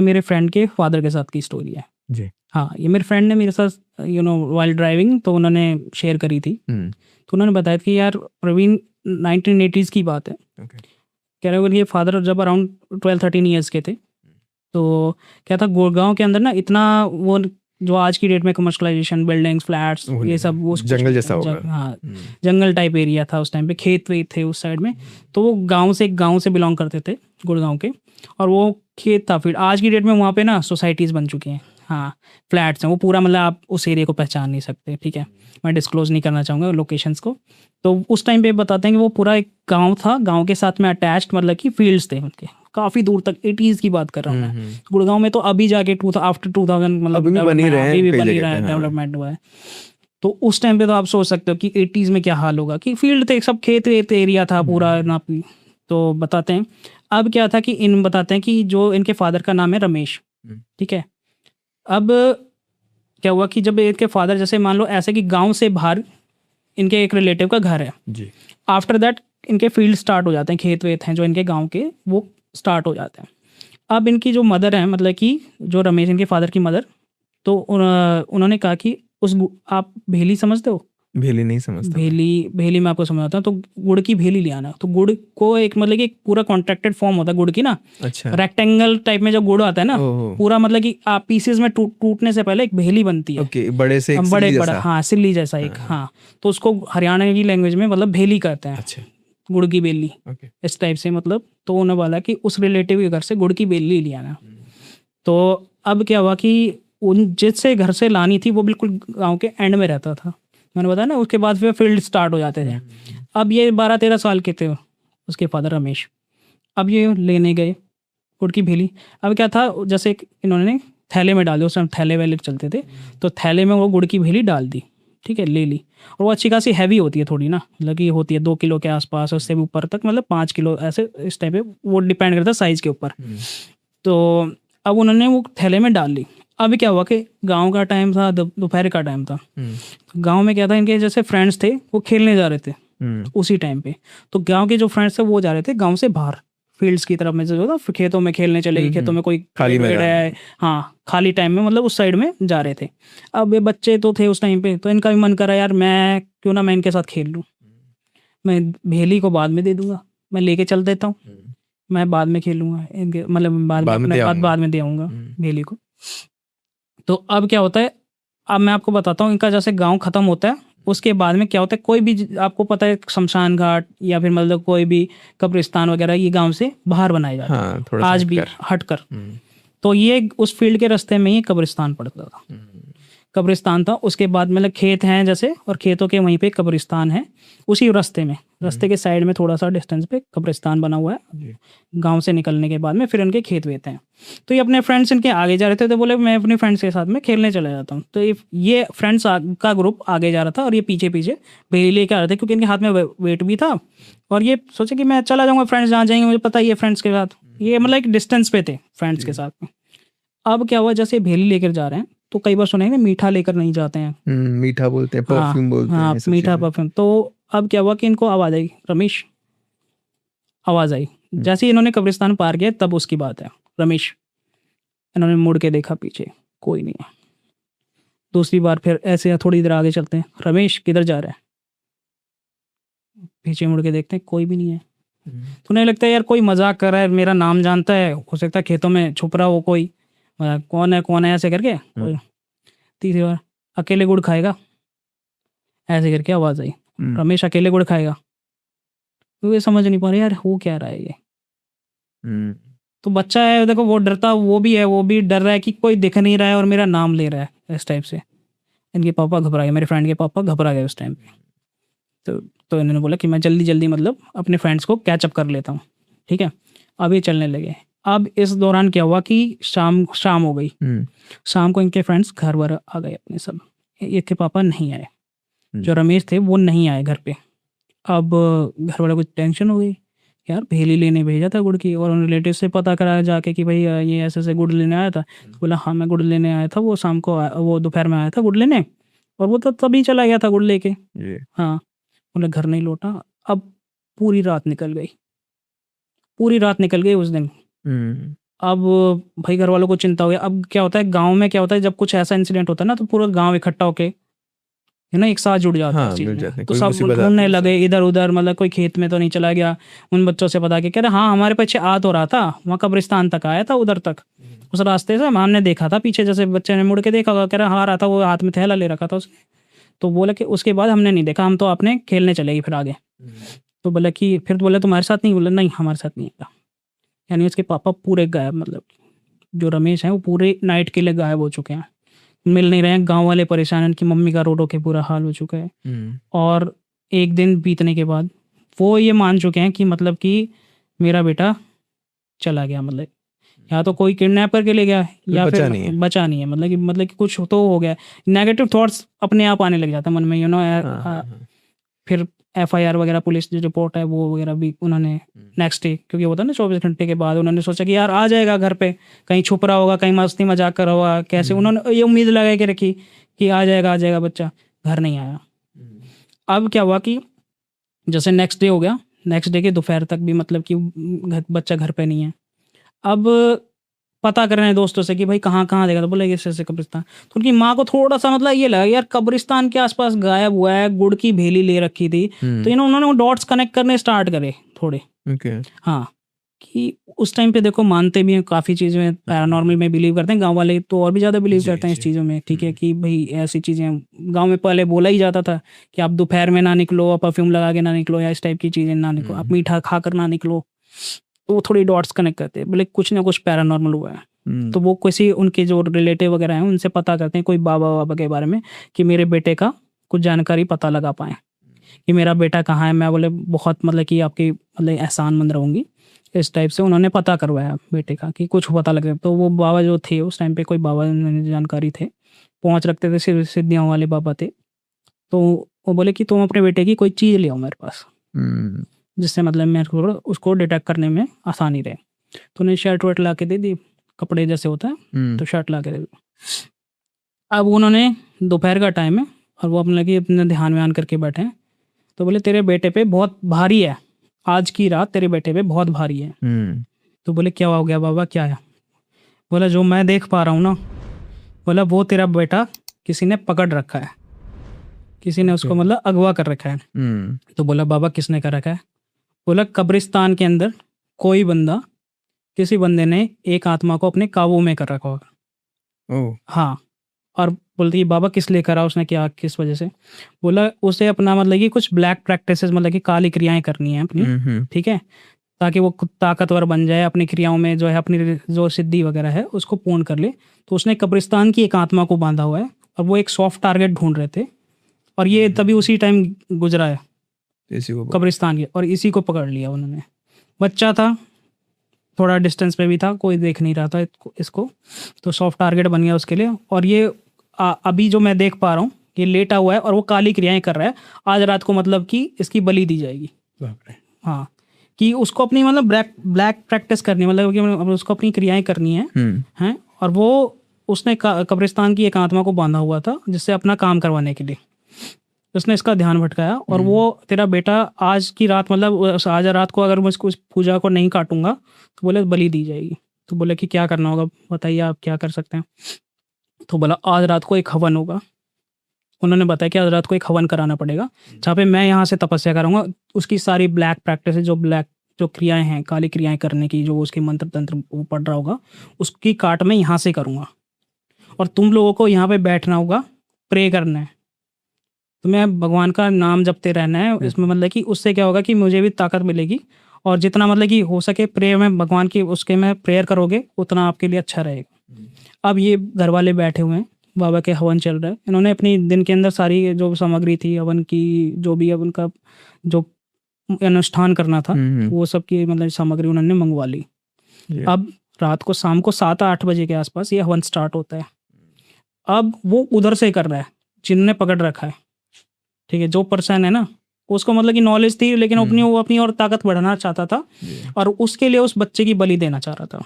मेरे फ्रेंड के फादर के साथ की स्टोरी है जी। हाँ, ये मेरे फ्रेंड ने मेरे साथ वाइल ड्राइविंग तो उन्होंने शेयर करी थी। तो उन्होंने बताया कि यार प्रवीण 1980s की बात है। ओके। कह रहे ये फादर जब अराउंड 12-13 ईयर्स के थे तो क्या था गुड़गांव के अंदर ना इतना वो जो आज की डेट में कमर्शलाइजेशन बिल्डिंग्स फ्लैट्स ये सब वो जंगल जैसा होगा। हाँ जंगल टाइप एरिया था उस टाइम पे, खेत वेत थे उस साइड में। तो वो गांव से बिलोंग करते थे गुड़गांव के, और वो खेत था। फिर आज की डेट में वहाँ पे ना सोसाइटीज़ बन चुकी हैं, हाँ फ्लैट्स हैं वो पूरा, मतलब आप उस एरिया को पहचान नहीं सकते, ठीक है। मैं डिस्क्लोज नहीं करना चाहूँगा लोकेशंस को। तो उस टाइम पे बताते हैं कि वो पूरा एक गांव था, गांव के साथ में अटैच्ड मतलब कि फील्ड्स थे उनके काफ़ी दूर तक। 80s की बात कर रहा हूँ मैं। गुड़गांव में तो अभी जाके आफ्टर 2000 मतलब अभी भी बन ही रहे हैं, अभी भी कई बन ही जगह रहा पे, है, हाँ। डेवलपमेंट हुआ है। तो उस टाइम पे तो आप सोच सकते हो कि 80s में क्या हाल होगा, कि फील्ड थे सब, खेत वेत एरिया था पूरा ना। तो बताते हैं अब क्या था कि बताते हैं कि जो इनके फादर का नाम है रमेश, ठीक है। अब क्या हुआ कि जब इनके फादर जैसे मान लो ऐसे कि गांव से बाहर इनके एक रिलेटिव का घर है जी। आफ्टर दैट इनके फील्ड स्टार्ट हो जाते हैं, खेत वेत हैं जो इनके गांव के वो स्टार्ट हो जाते हैं। अब इनकी जो मदर है, मतलब कि जो रमेश इनके फादर की मदर, तो उन्होंने कहा कि आप भेली समझते हो? भेली नहीं समझता मैं। भेली मैं आपको समझाता हूँ। तो गुड़ की भेली ले आना। तो गुड़ को एक मतलब कि एक पूरा कॉन्ट्रैक्टेड फॉर्म होता है गुड़ की ना, अच्छा। रेक्टेंगल टाइप में जब गुड़ आता है ना ओहो। पूरा, मतलब कि आप पीसेस में टूटने से पहले एक भेली बनती है। ओके, बड़े से एक बड़े सिल्ली बड़ा जैसा। हाँ सिल्ली जैसा एक, हाँ। तो उसको हरियाणा की लैंग्वेज में मतलब भेली कहते हैं। अच्छा। गुड़ की बेली ओके। इस टाइप से मतलब। तो उन्होंने बोला कि उस रिलेटिव के घर से गुड़ की बेली ले आना। तो अब क्या हुआ कि उन जिससे घर से लानी थी वो बिल्कुल गांव के एंड में रहता था, मैंने बताया ना। उसके बाद फिर फील्ड स्टार्ट हो जाते थे। अब ये 12-13 साल के थे उसके फादर रमेश। अब ये लेने गए गुड़ की भेली। अब क्या था, जैसे इन्होंने थैले में डाल दी, उस टाइम थैले वैले चलते थे, तो थैले में वो गुड़ की भेली डाल दी, ठीक है, ले ली। और वो अच्छी खासी हैवी होती है थोड़ी ना, मतलब कि होती है 2 किलो के आसपास, उससे भी ऊपर तक, मतलब 5 किलो ऐसे इस टाइप पे, वो डिपेंड करता है साइज़ के ऊपर। तो अब उन्होंने वो थैले में डाल ली। अभी क्या हुआ कि गांव का टाइम था, दोपहर का टाइम था। गांव में क्या था, इनके जैसे फ्रेंड्स थे वो खेलने जा रहे थे उसी टाइम पे। तो गांव के जो फ्रेंड्स थे वो जा रहे थे गांव से बाहर फील्ड्स की तरफ में, जो था खेतों में खेलने चले गए, खेतों में कोई खाली पेड़ मैदान। है, हाँ खाली टाइम में मतलब उस साइड में जा रहे थे। अब ये बच्चे तो थे उस टाइम पे, तो इनका भी मन करा यार मैं क्यों ना मैं इनके साथ खेल लूँ, मैं भेली को बाद में दे दूंगा, मैं लेके चल देता हूँ, मैं बाद में खेलूंगा इनके, मतलब बाद में अपने बाद में दे आऊँगा भेली को। तो अब क्या होता है, अब मैं आपको बताता हूँ इनका जैसे गांव खत्म होता है उसके बाद में क्या होता है, कोई भी आपको पता है शमशान घाट या फिर मतलब कोई भी कब्रिस्तान वगैरह ये गांव से बाहर बनाए जाते हैं। हाँ, थोड़ा सा आज भी हटकर। तो ये उस फील्ड के रास्ते में ही कब्रिस्तान पड़ता था, कब्रिस्तान था। उसके बाद मतलब खेत हैं जैसे, और खेतों के वहीं पे कब्रिस्तान है उसी रास्ते में, रास्ते के साइड में थोड़ा सा डिस्टेंस पे कब्रिस्तान बना हुआ है। गांव से निकलने के बाद में फिर इनके खेत वेत हैं। तो ये अपने फ्रेंड्स इनके आगे जा रहे थे, तो बोले मैं अपने फ्रेंड्स के साथ में खेलने चला जाता हूँ। तो ये फ्रेंड्स का ग्रुप आगे जा रहा था और ये पीछे पीछे भेली लेके आ रहे थे, क्योंकि इनके हाथ में वेट भी था। और ये सोचे कि मैं चला जाऊँगा, फ्रेंड्स जहाँ जाएंगे मुझे पता ही है फ्रेंड्स के साथ, ये मतलब एक डिस्टेंस पे थे फ्रेंड्स के साथ में। अब क्या हुआ, जैसे भेली लेकर जा रहे हैं तो कई बार सुनेंगे मीठा लेकर नहीं जाते हैं, मीठा बोलते हैं, परफ्यूम बोलते हैं, हाँ ये सब मीठा चीजें। परफ्यूम। तो अब क्या हुआ कि इनको आवाज़ आई, रमेश आवाज़ आई। जैसे ही इन्होंने कब्रिस्तान पार किया तब उसकी बात है, रमेश। इन्होंने मुड़ के देखा पीछे, कोई नहीं है। दूसरी बार फिर ऐसे थोड़ी देर आगे चलते हैं, रमेश किधर जा रहा है? पीछे मुड़ के देखते हैं कोई भी नहीं है। तो उन्हें लगता है यार कोई मजाक कर रहा है, मेरा नाम जानता है, हो सकता है खेतों में छुप रहा हो कोई, कौन है ऐसे करके कोई। तीसरी बार, अकेले गुड़ खाएगा, ऐसे करके आवाज़ आई, रमेश अकेले गुड़ खाएगा। तो ये समझ नहीं पा रहे यार हो क्या रहा है ये। तो बच्चा है देखो, वो डरता वो भी है, वो भी डर रहा है कि कोई दिख नहीं रहा है और मेरा नाम ले रहा है इस टाइप से। इनके पापा घबरा गए, मेरे फ्रेंड के पापा घबरा गए उस टाइम पे। तो इन्होंने बोला कि मैं जल्दी जल्दी मतलब अपने फ्रेंड्स को कैचअप कर लेता हूँ, ठीक है। अब ये चलने लगे। अब इस दौरान क्या हुआ कि शाम हो गई। शाम को इनके फ्रेंड्स घर वर आ गए अपने सब, इनके पापा नहीं आए, जो रमेश थे वो नहीं आए घर पे। अब घर वालों को टेंशन हो गई, यार भेली लेने भेजा था गुड़ की, और उन रिलेटिव से पता कराया जाके कि भाई ये ऐसे ऐसे गुड़ लेने आया था। बोला हाँ मैं गुड़ लेने आया था, वो शाम को वो दोपहर में आया था गुड़ लेने, और वो तो तभी चला गया था गुड़ लेके। हाँ, बोले घर नहीं लौटा। अब पूरी रात निकल गई, पूरी रात निकल गई उस दिन। अब भाई घर वालों को चिंता हो गया। अब क्या होता है गांव में, क्या होता है जब कुछ ऐसा इंसिडेंट होता है ना तो पूरा गांव इकट्ठा होके है ना एक साथ जुड़ जाता है हाँ इस चीज मिल में। जाते हैं, तो कोई सब मुसीबत ढूंढने आती है लगे सब। इधर उधर, मतलब कोई खेत में तो नहीं चला गया। उन बच्चों से पता किया, कह रहे हाँ हमारे पीछे आ तो रहा था, वहाँ कब्रिस्तान तक आया था उधर तक, उस रास्ते से हमने देखा था पीछे, जैसे बच्चे ने मुड़ के देखा होगा, कह रहा हाँ रहा था, वो हाथ में थैला ले रखा था उसने। तो बोला कि उसके बाद हमने नहीं देखा, हम तो अपने खेलने चले गए फिर आगे। तो बोला कि फिर तो बोला तुम्हारे साथ नहीं, बोला नहीं हमारे साथ नहीं था। यानी उसके पापा पूरे गायब, मतलब जो रमेश हैं वो पूरे नाइट के लिए गायब हो चुके हैं, मिल नहीं रहे हैं। गांव वाले परेशान हैं, उनकी मम्मी का रो रो के बुरा हाल हो चुका है। और एक दिन बीतने के बाद वो ये मान चुके हैं कि मतलब कि मेरा बेटा चला गया, मतलब या तो कोई किडनैप करके ले गया या बचा फिर नहीं है। बचा नहीं है, मतलब कि कुछ तो हो गया। नेगेटिव थॉट्स अपने आप आने लग जाते हैं मन में, हाँ हाँ फिर एफआईआर वगैरह, पुलिस जो रिपोर्ट है वो वगैरह भी उन्होंने नेक्स्ट डे, क्योंकि होता है ना 24 घंटे के बाद, उन्होंने सोचा कि यार आ जाएगा घर पे, कहीं छुप रहा होगा, कहीं मस्ती मजाक कर रहा होगा, कैसे उन्होंने ये उम्मीद लगा के रखी कि आ जाएगा बच्चा। घर नहीं आया। अब क्या हुआ कि जैसे नेक्स्ट डे हो गया, नेक्स्ट डे के दोपहर तक भी मतलब कि बच्चा घर पे नहीं है। अब पता कर रहे हैं दोस्तों से कि भाई कहाँ कहाँ देखा, तो बोले ऐसे ऐसे कब्रिस्तान। तो उनकी माँ को थोड़ा सा मतलब ये लगा यार कब्रिस्तान के आसपास गायब हुआ है, गुड़ की भेली ले रखी थी, तो उन्होंने डॉट्स कनेक्ट करने स्टार्ट करे थोड़े। ओके। हाँ, कि उस टाइम पे देखो मानते भी हैं काफ़ी चीज़ें में, पैरानॉर्मल में बिलीव करते हैं, गांव वाले तो और भी ज़्यादा बिलीव जी करते हैं इस जी। चीज़ों में, ठीक है, कि भाई ऐसी चीज़ें गांव में पहले बोला ही जाता था कि आप दोपहर में ना निकलो, आप परफ्यूम लगा के ना निकलो, या इस टाइप की चीज़ें ना निकलो, आप मीठा खा कर ना निकलो। तो वो थोड़ी डॉट्स कनेक्ट करते हैं, बोले कुछ ना कुछ पैरानॉर्मल हुआ है। तो वो किसी उनके जो रिलेटिव वगैरह हैं उनसे पता करते हैं, कोई बाबा बाबा के बारे में, कि मेरे बेटे का कुछ जानकारी पता लगा पाएँ कि मेरा बेटा कहाँ है। मैं बोले बहुत मतलब कि आपकी मतलब एहसानमंद रहूँगी, इस टाइप से उन्होंने पता करवाया बेटे का कि कुछ पता लगे। तो वो बाबा जो थे उस टाइम पे, कोई बाबा जानकारी थे, पहुँच रखते थे, सिद्धियों वाले बाबा थे। तो वो बोले कि तुम अपने बेटे की कोई चीज़ ले आओ मेरे पास, जिससे मतलब मेरे को उसको डिटेक्ट करने में आसानी रहे। तो उन्हें शर्ट वर्ट ला के दे दी, कपड़े जैसे होता है तो शर्ट ला के दे दी। अब उन्होंने दोपहर का टाइम है और वो अपने ध्यान व्यान करके बैठे हैं। तो बोले तेरे बेटे पे बहुत भारी है, आज की रात तेरे बेटे पे बहुत भारी है। तो बोले क्या हो गया बाबा, क्या है? बोला जो मैं देख पा रहा हूँ ना, बोला वो तेरा बेटा किसी ने पकड़ रखा है, किसी ने उसको मतलब अगवा कर रखा है। तो बोला बाबा किसने कर रखा है? बोला कब्रिस्तान के अंदर कोई बंदा, किसी बंदे ने एक आत्मा को अपने काबू में कर रखा होगा। हाँ। और बोलती है बाबा किस लिए करा उसने, क्या किस वजह से? बोला उसे अपना मतलब कि कुछ ब्लैक प्रैक्टिसेस, मतलब कि काली क्रियाएं करनी है अपनी, ठीक है, ताकि वो खुद ताकतवर बन जाए, अपनी क्रियाओं में जो है अपनी जो सिद्धि वगैरह है उसको पूर्ण कर ले। तो उसने कब्रिस्तान की एक आत्मा को बांधा हुआ है और वो एक सॉफ्ट टारगेट ढूंढ रहे थे, और ये तभी उसी टाइम गुजरा है इसी को कब्रिस्तान के, और इसी को पकड़ लिया उन्होंने। बच्चा था, थोड़ा डिस्टेंस पे भी था, कोई देख नहीं रहा था इसको, तो सॉफ्ट टारगेट बन गया उसके लिए। और ये अभी जो मैं देख पा रहा हूँ ये लेटा हुआ है और वो काली क्रियाएं कर रहा है। आज रात को मतलब कि इसकी बलि दी जाएगी। हाँ, कि उसको अपनी मतलब ब्लैक प्रैक्टिस करनी है, मतलब कि उसको अपनी क्रियाएं करनी है हैं। और वो उसने कब्रिस्तान की एक आत्मा को बांधा हुआ था जिससे अपना काम करवाने के लिए उसने इसका ध्यान भटकाया। और वो तेरा बेटा आज की रात, मतलब आज रात को अगर मैं इसको पूजा को नहीं काटूंगा तो बोले बलि दी जाएगी। तो बोले कि क्या करना होगा बताइए, आप क्या कर सकते हैं? तो बोला आज रात को एक हवन होगा। उन्होंने बताया कि आज रात को एक हवन कराना पड़ेगा जहाँ पे मैं यहाँ से तपस्या करूँगा, उसकी सारी ब्लैक प्रैक्टिस जो क्रियाएं हैं, काली क्रियाएं करने की, जो उसके मंत्र तंत्र वो पढ़ रहा होगा, उसकी काट मैं यहाँ से करूँगा। और तुम लोगों को यहाँ पे बैठना होगा, प्रे करना है, तुम्हें भगवान का नाम जपते रहना है। इसमें मतलब कि उससे क्या होगा कि मुझे भी ताकत मिलेगी, और जितना मतलब कि हो सके प्रेयर में भगवान की उसके में प्रेयर करोगे उतना आपके लिए अच्छा रहेगा। अब ये घर वाले बैठे हुए हैं, बाबा के हवन चल रहा है। इन्होंने अपनी दिन के अंदर सारी जो सामग्री थी हवन की, जो भी अब उनका जो अनुष्ठान करना था वो सब की मतलब सामग्री उन्होंने मंगवा ली। अब रात को शाम को 7-8 बजे के आसपास ये हवन स्टार्ट होता है। अब वो उधर से कर रहा है जिन्होंने पकड़ रखा है, ठीक है, जो पर्सन है ना, उसको मतलब कि नॉलेज थी, लेकिन वो अपनी और ताकत बढ़ाना चाहता था और उसके लिए उस बच्चे की बलि देना चाह रहा था।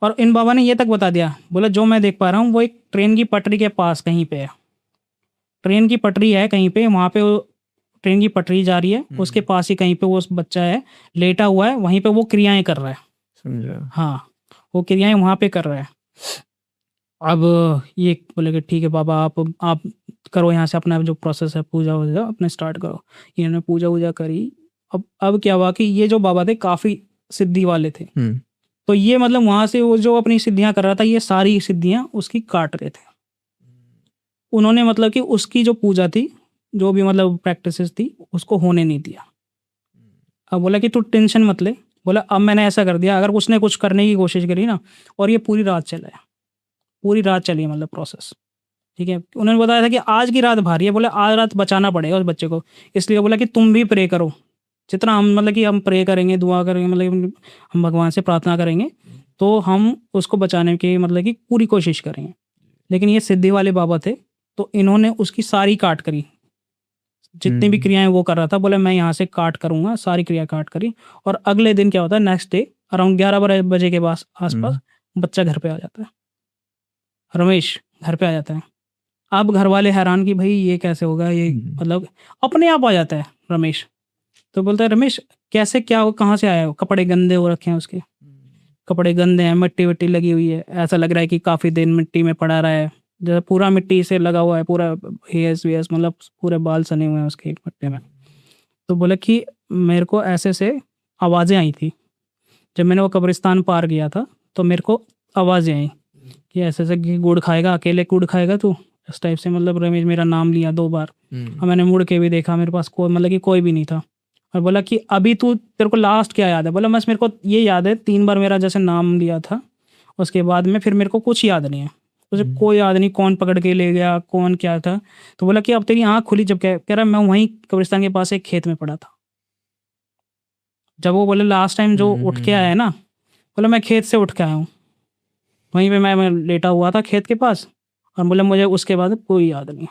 और इन बाबा ने ये तक बता दिया, बोला जो मैं देख पा रहा हूँ वो एक ट्रेन की पटरी के पास कहीं पे है, ट्रेन की पटरी है कहीं पे, वहाँ पे ट्रेन की पटरी जा रही है, उसके पास ही कहीं पे वो बच्चा है लेटा हुआ है, वहीं पे वो क्रियाएं कर रहा है। समझा। हाँ, वो क्रियाएं वहाँ पे कर रहा है। अब ये बोले कि ठीक है बाबा, आप करो यहाँ से अपना जो प्रोसेस है, पूजा वूजा अपने स्टार्ट करो। इन्होंने पूजा वूजा करी। अब क्या हुआ कि ये जो बाबा थे काफ़ी सिद्धि वाले थे। तो ये मतलब वहाँ से वो जो अपनी सिद्धियाँ कर रहा था, ये सारी सिद्धियाँ उसकी काट रहे थे। उन्होंने मतलब कि उसकी जो पूजा थी, जो भी मतलब प्रैक्टिसेस थी, उसको होने नहीं दिया। अब बोला कि तू टेंशन मत ले। बोला अब मैंने ऐसा कर दिया, अगर उसने कुछ करने की कोशिश करी ना, और ये पूरी रात चला है, पूरी रात चली मतलब प्रोसेस, ठीक है। उन्होंने बताया था कि आज की रात भारी है, बोला आज रात बचाना पड़ेगा उस बच्चे को। इसलिए बोला कि तुम भी प्रे करो, जितना हम मतलब कि हम प्रे करेंगे, दुआ करेंगे, मतलब हम भगवान से प्रार्थना करेंगे, तो हम उसको बचाने की मतलब कि पूरी कोशिश करेंगे। लेकिन ये सिद्धि वाले बाबा थे, तो इन्होंने उसकी सारी काट करी, जितनी भी क्रियाएं वो कर रहा था। बोले मैं यहाँ से काट करूँगा, सारी क्रिया काट करी। और अगले दिन क्या होता है, नेक्स्ट डे अराउंड 11 बजे के आसपास बच्चा घर पे आ जाता है, रमेश घर पे आ जाता है। अब घर वाले हैरान कि भाई ये कैसे होगा, ये मतलब अपने आप आ जाता है रमेश। तो बोलता है रमेश कैसे, क्या हो, कहाँ से आया हो? कपड़े गंदे हो रखे हैं उसके, कपड़े गंदे हैं, मिट्टी विट्टी लगी हुई है, ऐसा लग रहा है कि काफ़ी दिन मिट्टी में पड़ा रहा है, जैसे पूरा मिट्टी से लगा हुआ है, पूरा हेयर्स वेयर्स मतलब पूरे बाल सने हुए हैं उसके मिट्टी में। तो बोले कि मेरे को ऐसे से आवाज़ें आई थी जब मैंने वो कब्रिस्तान पार किया था, तो मेरे को आवाज़ें आई कि ऐसे ऐसे कि गुड़ खाएगा, अकेले गुड़ खाएगा तू, इस टाइप से। मतलब रमेश मेरा नाम लिया 2 बार, और मैंने मुड़ के भी देखा, मेरे पास कोई मतलब कि कोई भी नहीं था। और बोला कि अभी तू, तेरे को लास्ट क्या याद है? बोला बस मेरे को ये याद है 3 बार मेरा जैसे नाम लिया था, उसके बाद में फिर मेरे को कुछ याद नहीं है, मुझे कोई याद नहीं कौन पकड़ के ले गया, कौन क्या था। तो बोला कि अब तेरी आँख खुली जब? कह रहा मैं वहीं कब्रिस्तान के पास एक खेत में पड़ा था जब वो बोले लास्ट टाइम जो उठ के आया है ना। बोला मैं खेत से उठ के आया हूँ, वहीं पे मैं लेटा हुआ था खेत के पास। और बोला मुझे उसके बाद कोई याद नहीं।